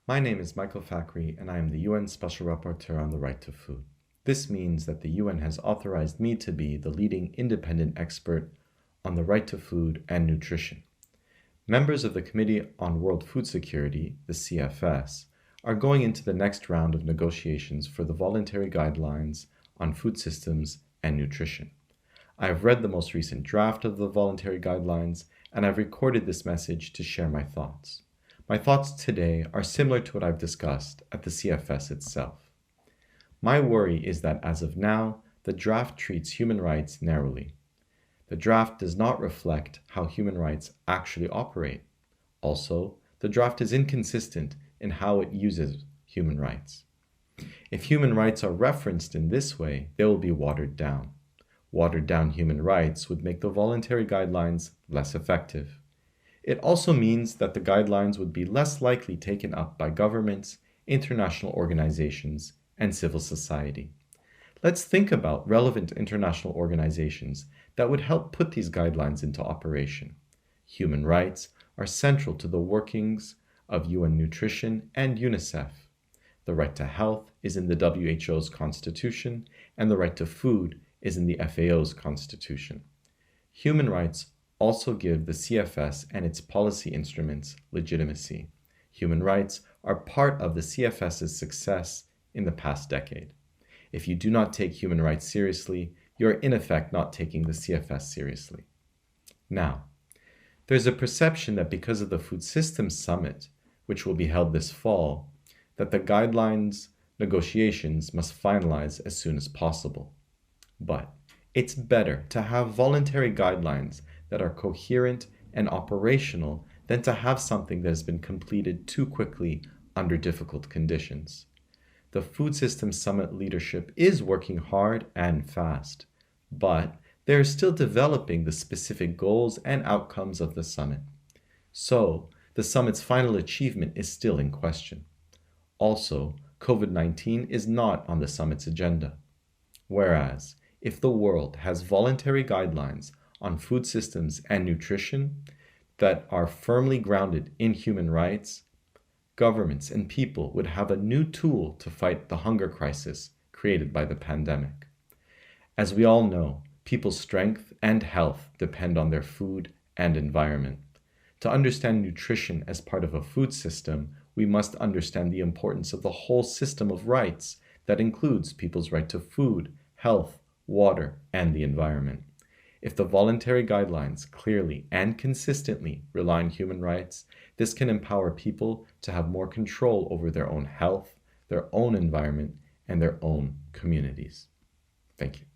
My name is Michael Fakhri, and I am the UN Special Rapporteur on the Right to Food. This means that the UN has authorized me to be the leading independent expert on the right to food and nutrition. Members of the Committee on World Food Security, the CFS, are going into the next round of negotiations for the voluntary guidelines on food systems and nutrition. I have read the most recent draft of the voluntary guidelines, and I've recorded this message to share my thoughts. My thoughts today are similar to what I've discussed at the CFS itself. My worry is that as of now, the draft treats human rights narrowly. The draft does not reflect how human rights actually operate. Also, the draft is inconsistent in how it uses human rights. If human rights are referenced in this way, they will be watered down. Watered down human rights would make the voluntary guidelines less effective. It also means that the guidelines would be less likely taken up by governments, international organizations, and civil society. Let's think about relevant international organizations that would help put these guidelines into operation. Human rights are central to the workings of UN Nutrition and UNICEF. The right to health is in the WHO's constitution, and the right to food is in the FAO's constitution. Human rights also give the CFS and its policy instruments legitimacy. Human rights are part of the CFS's success in the past decade. If you do not take human rights seriously, you are in effect not taking the CFS seriously. Now, there's a perception that because of the Food Systems Summit, which will be held this fall, that the guidelines negotiations must finalize as soon as possible. But it's better to have voluntary guidelines that are coherent and operational than to have something that has been completed too quickly under difficult conditions. The Food Systems Summit leadership is working hard and fast, but they are still developing the specific goals and outcomes of the summit. So, the summit's final achievement is still in question. Also, COVID-19 is not on the summit's agenda. Whereas, if the world has voluntary guidelines on food systems and nutrition that are firmly grounded in human rights, governments and people would have a new tool to fight the hunger crisis created by the pandemic. As we all know, people's strength and health depend on their food and environment. To understand nutrition as part of a food system, we must understand the importance of the whole system of rights that includes people's right to food, health, water, and the environment. If the voluntary guidelines clearly and consistently rely on human rights, this can empower people to have more control over their own health, their own environment, and their own communities. Thank you.